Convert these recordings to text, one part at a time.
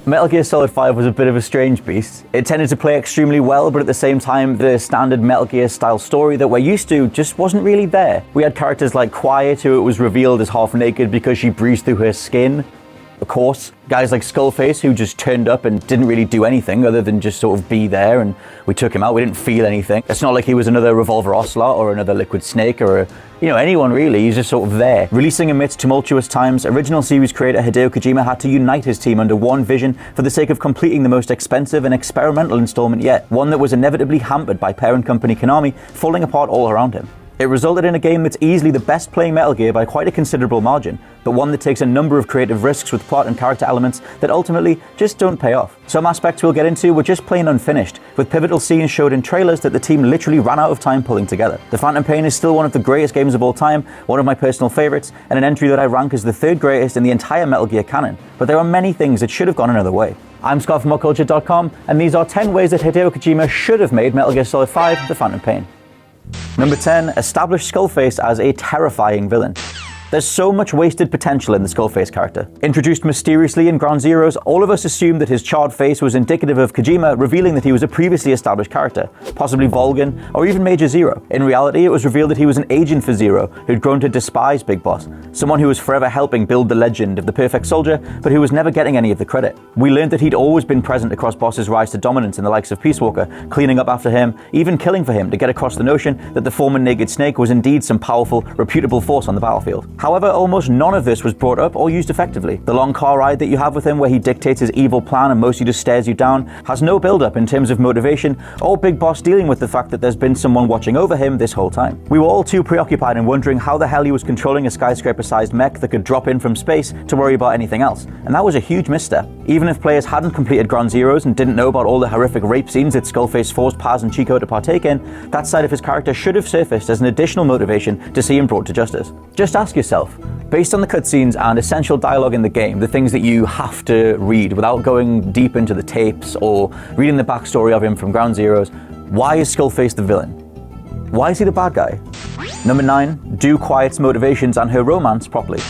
Metal Gear Solid 5 was a bit of a strange beast. It tended to play extremely well, but at the same time, the standard Metal Gear style story that we're used to just wasn't really there. We had characters like Quiet, who it was revealed as half naked because she breathed through her skin. Of course, guys like Skullface, who just turned up and didn't really do anything other than just sort of be there, and we took him out. We didn't feel anything. It's not like he was another Revolver Ocelot or another Liquid Snake or anyone really. He's just sort of there. Releasing amidst tumultuous times, original series creator Hideo Kojima had to unite his team under one vision for the sake of completing the most expensive and experimental installment yet, one that was inevitably hampered by parent company Konami falling apart all around him. It resulted in a game that's easily the best playing Metal Gear by quite a considerable margin, but one that takes a number of creative risks with plot and character elements that ultimately just don't pay off. Some aspects we'll get into were just plain unfinished, with pivotal scenes showed in trailers that the team literally ran out of time pulling together. The Phantom Pain is still one of the greatest games of all time, one of my personal favorites, and an entry that I rank as the third greatest in the entire Metal Gear canon, but there are many things that should have gone another way. I'm Scott from WhatCulture.com, and these are 10 ways that Hideo Kojima should have made Metal Gear Solid 5 The Phantom Pain. Number 10, establish Skullface as a terrifying villain. There's so much wasted potential in the Skullface character. Introduced mysteriously in Ground Zeroes, all of us assumed that his charred face was indicative of Kojima, revealing that he was a previously established character, possibly Volgan, or even Major Zero. In reality, it was revealed that he was an agent for Zero, who'd grown to despise Big Boss, someone who was forever helping build the legend of the perfect soldier, but who was never getting any of the credit. We learned that he'd always been present across Boss's rise to dominance in the likes of Peace Walker, cleaning up after him, even killing for him to get across the notion that the former Naked Snake was indeed some powerful, reputable force on the battlefield. However, almost none of this was brought up or used effectively. The long car ride that you have with him where he dictates his evil plan and mostly just stares you down has no build-up in terms of motivation or Big Boss dealing with the fact that there's been someone watching over him this whole time. We were all too preoccupied in wondering how the hell he was controlling a skyscraper-sized mech that could drop in from space to worry about anything else, and that was a huge misstep. Even if players hadn't completed Ground Zeroes and didn't know about all the horrific rape scenes that Skullface forced Paz and Chico to partake in, that side of his character should have surfaced as an additional motivation to see him brought to justice. Just ask yourself, based on the cutscenes and essential dialogue in the game, the things that you have to read without going deep into the tapes or reading the backstory of him from Ground Zeroes, why is Skullface the villain? Why is he the bad guy? Number 9, do Quiet's motivations and her romance properly.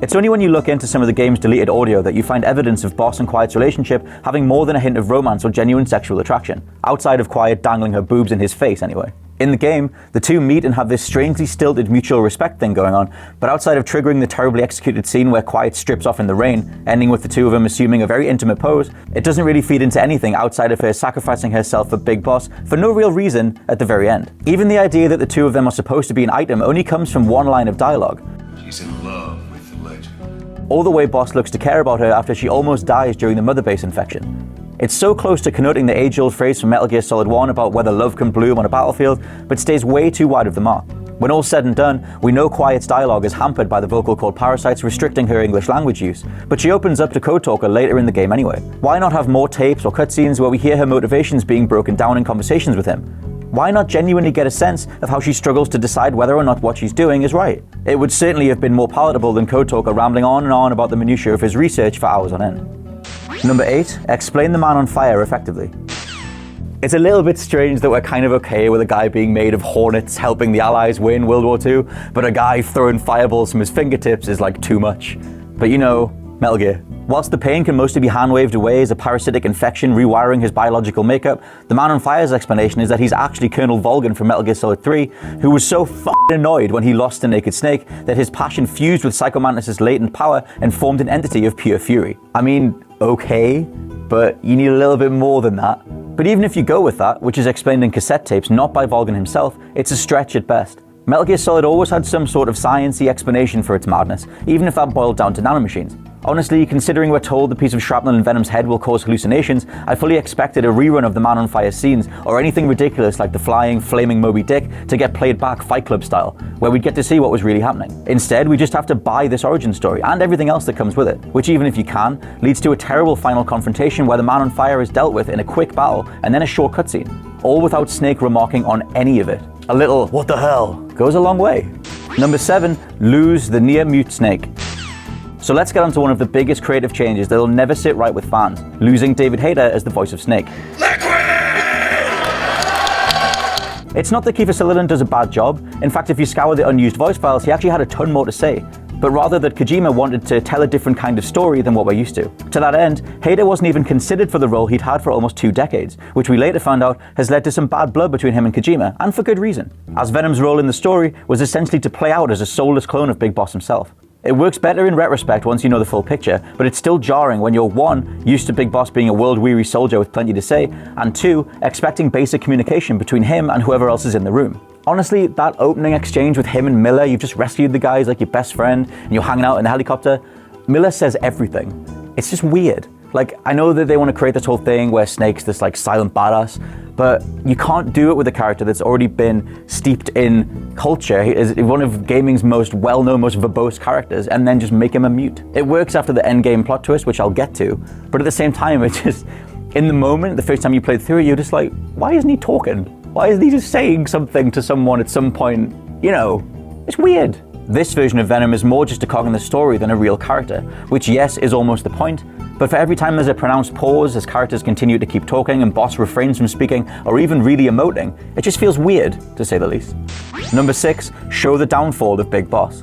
It's only when you look into some of the game's deleted audio that you find evidence of Boss and Quiet's relationship having more than a hint of romance or genuine sexual attraction, outside of Quiet dangling her boobs in his face anyway. In the game, the two meet and have this strangely stilted mutual respect thing going on, but outside of triggering the terribly executed scene where Quiet strips off in the rain, ending with the two of them assuming a very intimate pose, it doesn't really feed into anything outside of her sacrificing herself for Big Boss for no real reason at the very end. Even the idea that the two of them are supposed to be an item only comes from one line of dialogue. She's in love with the legend. Or the way Boss looks to care about her after she almost dies during the mother base infection. It's so close to connoting the age-old phrase from Metal Gear Solid 1 about whether love can bloom on a battlefield, but stays way too wide of the mark. When all's said and done, we know Quiet's dialogue is hampered by the vocal cord parasites restricting her English language use, but she opens up to Code Talker later in the game anyway. Why not have more tapes or cutscenes where we hear her motivations being broken down in conversations with him? Why not genuinely get a sense of how she struggles to decide whether or not what she's doing is right? It would certainly have been more palatable than Code Talker rambling on and on about the minutiae of his research for hours on end. Number 8, explain the Man on Fire effectively. It's a little bit strange that we're kind of okay with a guy being made of hornets helping the Allies win World War II, but a guy throwing fireballs from his fingertips is like too much. But Metal Gear. Whilst the pain can mostly be hand-waved away as a parasitic infection rewiring his biological makeup, the Man on Fire's explanation is that he's actually Colonel Volgan from Metal Gear Solid 3, who was so f***ing annoyed when he lost to Naked Snake that his passion fused with Psycho Mantis' latent power and formed an entity of pure fury. I mean, okay, but you need a little bit more than that. But even if you go with that, which is explained in cassette tapes not by Volgan himself, it's a stretch at best. Metal Gear Solid always had some sort of science-y explanation for its madness, even if that boiled down to nanomachines. Honestly, considering we're told the piece of shrapnel in Venom's head will cause hallucinations, I fully expected a rerun of the Man on Fire scenes, or anything ridiculous like the flying, flaming Moby Dick to get played back Fight Club style, where we'd get to see what was really happening. Instead, we just have to buy this origin story, and everything else that comes with it, which even if you can, leads to a terrible final confrontation where the Man on Fire is dealt with in a quick battle, and then a short cutscene, all without Snake remarking on any of it. A little, what the hell, goes a long way. Number 7, lose the near-mute Snake. So let's get on to one of the biggest creative changes that'll never sit right with fans, losing David Hayter as the voice of Snake. It's not that Kiefer Sutherland does a bad job. In fact, if you scour the unused voice files, he actually had a ton more to say. but rather that Kojima wanted to tell a different kind of story than what we're used to. To that end, Hayter wasn't even considered for the role he'd had for almost 2 decades, which we later found out has led to some bad blood between him and Kojima, and for good reason, as Venom's role in the story was essentially to play out as a soulless clone of Big Boss himself. It works better in retrospect once you know the full picture, but it's still jarring when you're 1, used to Big Boss being a world-weary soldier with plenty to say, and 2, expecting basic communication between him and whoever else is in the room. Honestly, that opening exchange with him and Miller, you've just rescued the guy as like your best friend, and you're hanging out in the helicopter, Miller says everything. It's just weird. Like, I know that they want to create this whole thing where Snake's this like silent badass, but you can't do it with a character that's already been steeped in culture. He is one of gaming's most well-known, most verbose characters, and then just make him a mute. It works after the endgame plot twist, which I'll get to, but at the same time, it just, in the moment, the first time you played through it, you're just like, why isn't he talking? Why isn't he just saying something to someone at some point? You know, it's weird. This version of Venom is more just a cog in the story than a real character, which yes, is almost the point, but for every time there's a pronounced pause as characters continue to keep talking and Boss refrains from speaking or even really emoting, it just feels weird, to say the least. Number 6, show the downfall of Big Boss.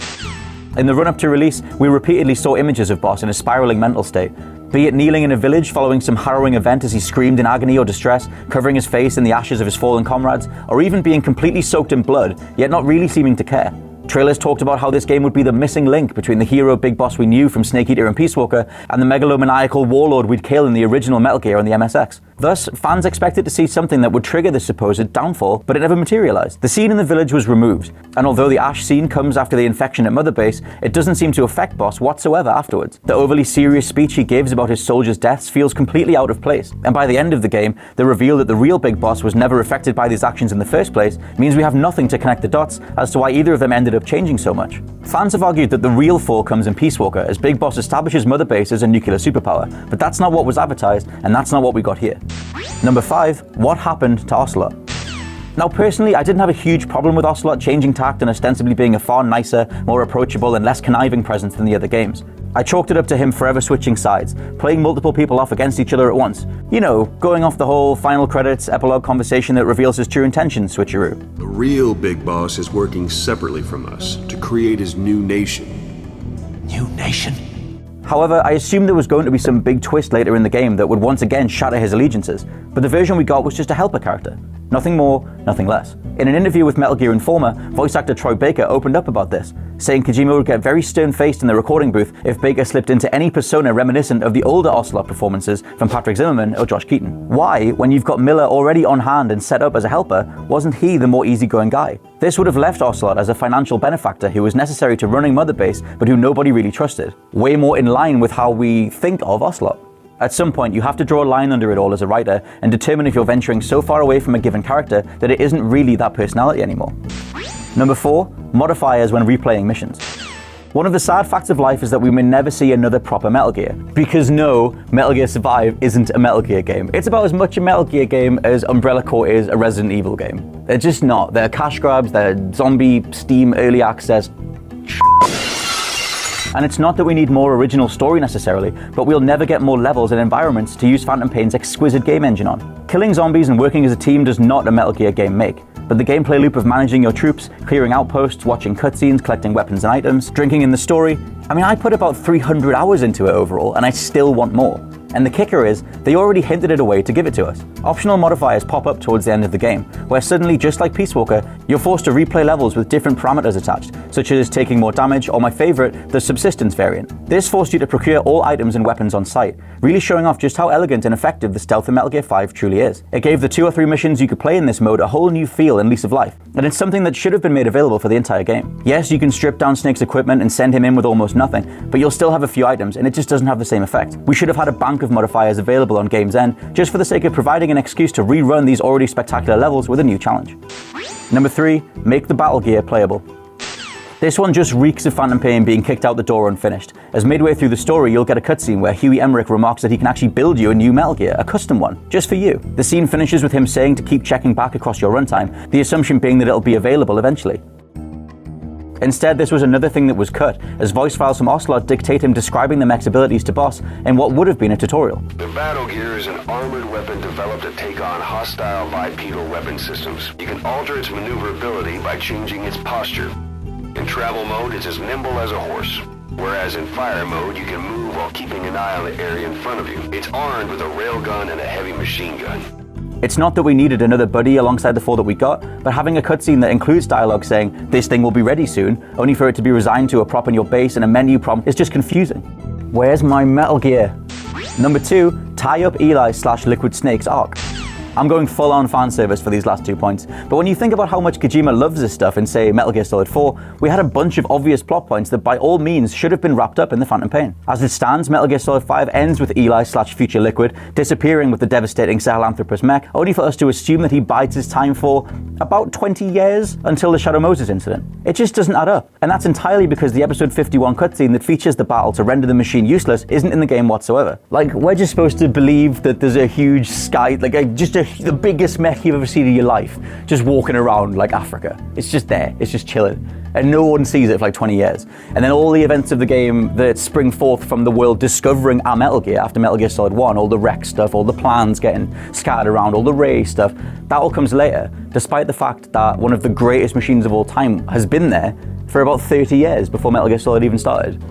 In the run-up to release, we repeatedly saw images of Boss in a spiraling mental state, be it kneeling in a village following some harrowing event as he screamed in agony or distress, covering his face in the ashes of his fallen comrades, or even being completely soaked in blood, yet not really seeming to care. Trailers talked about how this game would be the missing link between the hero Big Boss we knew from Snake Eater and Peace Walker and the megalomaniacal warlord we'd kill in the original Metal Gear on the MSX. Thus, fans expected to see something that would trigger this supposed downfall, but it never materialized. The scene in the village was removed, and although the Ash scene comes after the infection at Mother Base, it doesn't seem to affect Boss whatsoever afterwards. The overly serious speech he gives about his soldiers' deaths feels completely out of place, and by the end of the game, the reveal that the real Big Boss was never affected by these actions in the first place means we have nothing to connect the dots as to why either of them ended up changing so much. Fans have argued that the real fall comes in Peace Walker as Big Boss establishes Mother Base as a nuclear superpower, but that's not what was advertised, and that's not what we got here. Number 5, what happened to Ocelot? Now personally, I didn't have a huge problem with Ocelot changing tact and ostensibly being a far nicer, more approachable and less conniving presence than the other games. I chalked it up to him forever switching sides, playing multiple people off against each other at once. You know, going off the whole final credits, epilogue conversation that reveals his true intentions switcheroo. The real Big Boss is working separately from us to create his new nation. New nation? However, I assumed there was going to be some big twist later in the game that would once again shatter his allegiances, but the version we got was just a helper character. Nothing more, nothing less. In an interview with Metal Gear Informer, voice actor Troy Baker opened up about this, saying Kojima would get very stern-faced in the recording booth if Baker slipped into any persona reminiscent of the older Ocelot performances from Patrick Zimmerman or Josh Keaton. Why, when you've got Miller already on hand and set up as a helper, wasn't he the more easygoing guy? This would have left Ocelot as a financial benefactor who was necessary to running Mother Base, but who nobody really trusted. Way more in line with how we think of Ocelot. At some point, you have to draw a line under it all as a writer and determine if you're venturing so far away from a given character that it isn't really that personality anymore. Number 4, modifiers when replaying missions. One of the sad facts of life is that we may never see another proper Metal Gear. Because no, Metal Gear Survive isn't a Metal Gear game. It's about as much a Metal Gear game as Umbrella Corps is a Resident Evil game. They're just not. They're cash grabs, they're zombie, Steam, early access. And it's not that we need more original story necessarily, but we'll never get more levels and environments to use Phantom Pain's exquisite game engine on. Killing zombies and working as a team does not a Metal Gear game make, but the gameplay loop of managing your troops, clearing outposts, watching cutscenes, collecting weapons and items, drinking in the story, I put about 300 hours into it overall, and I still want more. And the kicker is, they already hinted it away to give it to us. Optional modifiers pop up towards the end of the game, where suddenly, just like Peace Walker, you're forced to replay levels with different parameters attached, such as taking more damage, or my favorite, the subsistence variant. This forced you to procure all items and weapons on site, really showing off just how elegant and effective the stealth in Metal Gear 5 truly is. It gave the 2 or 3 missions you could play in this mode a whole new feel and lease of life, and it's something that should have been made available for the entire game. Yes, you can strip down Snake's equipment and send him in with almost nothing, but you'll still have a few items, and it just doesn't have the same effect. We should have had a bank of modifiers available on game's end, just for the sake of providing an excuse to rerun these already spectacular levels with a new challenge. Number 3, make the battle gear playable. This one just reeks of Phantom Pain being kicked out the door unfinished, as midway through the story you'll get a cutscene where Huey Emmerich remarks that he can actually build you a new Metal Gear, a custom one, just for you. The scene finishes with him saying to keep checking back across your runtime, the assumption being that it'll be available eventually. Instead, this was another thing that was cut, as voice files from Ocelot dictate him describing the mech's abilities to Boss in what would have been a tutorial. The battle gear is an armored weapon developed to take on hostile bipedal weapon systems. You can alter its maneuverability by changing its posture. In travel mode, it's as nimble as a horse. Whereas in fire mode, you can move while keeping an eye on the area in front of you. It's armed with a railgun and a heavy machine gun. It's not that we needed another buddy alongside the 4 that we got, but having a cutscene that includes dialogue saying, "This thing will be ready soon," only for it to be resigned to a prop in your base and a menu prompt is just confusing. Where's my Metal Gear? Number 2, tie up Eli/Liquid Snake's arc. I'm going full-on fan service for these last 2 points, but when you think about how much Kojima loves this stuff in, say, Metal Gear Solid 4, we had a bunch of obvious plot points that by all means should have been wrapped up in the Phantom Pain. As it stands, Metal Gear Solid 5 ends with Eli/Future Liquid disappearing with the devastating Sahelanthropus mech, only for us to assume that he bides his time for about 20 years until the Shadow Moses incident. It just doesn't add up, and that's entirely because the episode 51 cutscene that features the battle to render the machine useless isn't in the game whatsoever. Like, we're just supposed to believe that there's a huge sky, the biggest mech you've ever seen in your life, just walking around like Africa. It's just there, it's just chilling. And no one sees it for like 20 years. And then all the events of the game that spring forth from the world discovering our Metal Gear after Metal Gear Solid 1, all the wreck stuff, all the plans getting scattered around, all the Ray stuff, that all comes later, despite the fact that one of the greatest machines of all time has been there for about 30 years before Metal Gear Solid even started.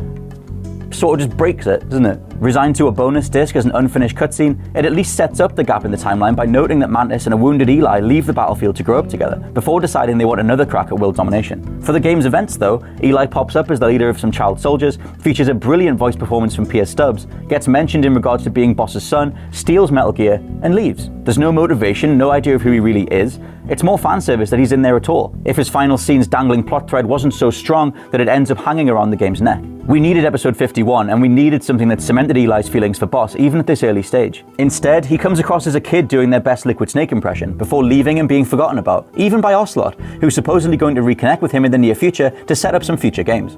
Sort of just breaks it, doesn't it? Resigned to a bonus disc as an unfinished cutscene, it at least sets up the gap in the timeline by noting that Mantis and a wounded Eli leave the battlefield to grow up together, before deciding they want another crack at world domination. For the game's events though, Eli pops up as the leader of some child soldiers, features a brilliant voice performance from Pierce Stubbs, gets mentioned in regards to being Boss's son, steals Metal Gear, and leaves. There's no motivation, no idea of who he really is. It's more fan service that he's in there at all, if his final scene's dangling plot thread wasn't so strong that it ends up hanging around the game's neck. We needed episode 51, and we needed something that cemented Eli's feelings for Boss, even at this early stage. Instead, he comes across as a kid doing their best Liquid Snake impression, before leaving and being forgotten about, even by Ocelot, who's supposedly going to reconnect with him in the near future to set up some future games.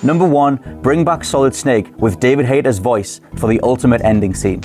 Number 1, bring back Solid Snake with David Hayter's voice for the ultimate ending scene.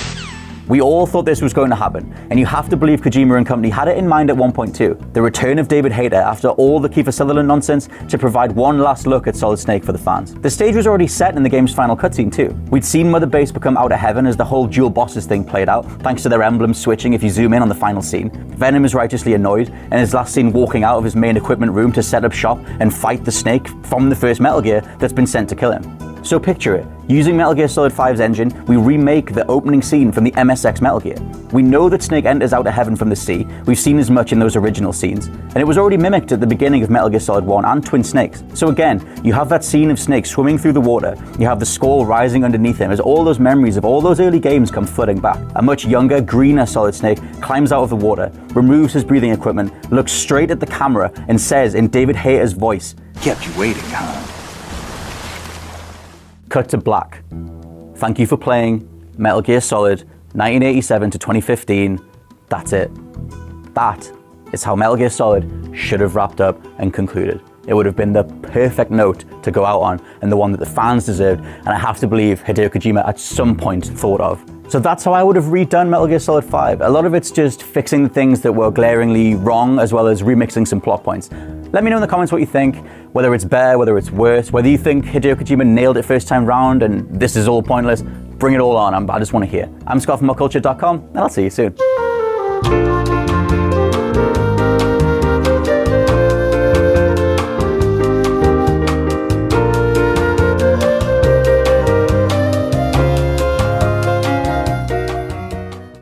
We all thought this was going to happen, and you have to believe Kojima and company had it in mind at one point too. The return of David Hayter after all the Kiefer Sutherland nonsense to provide one last look at Solid Snake for the fans. The stage was already set in the game's final cutscene too. We'd seen Mother Base become out of heaven as the whole dual bosses thing played out, thanks to their emblems switching if you zoom in on the final scene. Venom is righteously annoyed, and his last scene walking out of his main equipment room to set up shop and fight the Snake from the first Metal Gear that's been sent to kill him. So picture it. Using Metal Gear Solid 5's engine, we remake the opening scene from the MSX Metal Gear. We know that Snake enters out of heaven from the sea. We've seen as much in those original scenes, and it was already mimicked at the beginning of Metal Gear Solid 1 and Twin Snakes. So again, you have that scene of Snake swimming through the water, you have the squall rising underneath him as all those memories of all those early games come flooding back. A much younger, greener Solid Snake climbs out of the water, removes his breathing equipment, looks straight at the camera, and says in David Hayter's voice, Kept you waiting, huh? cut to black. Thank you for playing Metal Gear Solid 1987 to 2015. That's it. That is how Metal Gear Solid should have wrapped up and concluded. It would have been the perfect note to go out on and the one that the fans deserved, and I have to believe Hideo Kojima at some point thought of. So that's how I would have redone Metal Gear Solid 5. A lot of it's just fixing the things that were glaringly wrong, as well as remixing some plot points. Let me know in the comments what you think, whether it's better, whether it's worse, whether you think Hideo Kojima nailed it first time round and this is all pointless. Bring it all on, I just want to hear. I'm Scott from ModCulture.com, and I'll see you soon.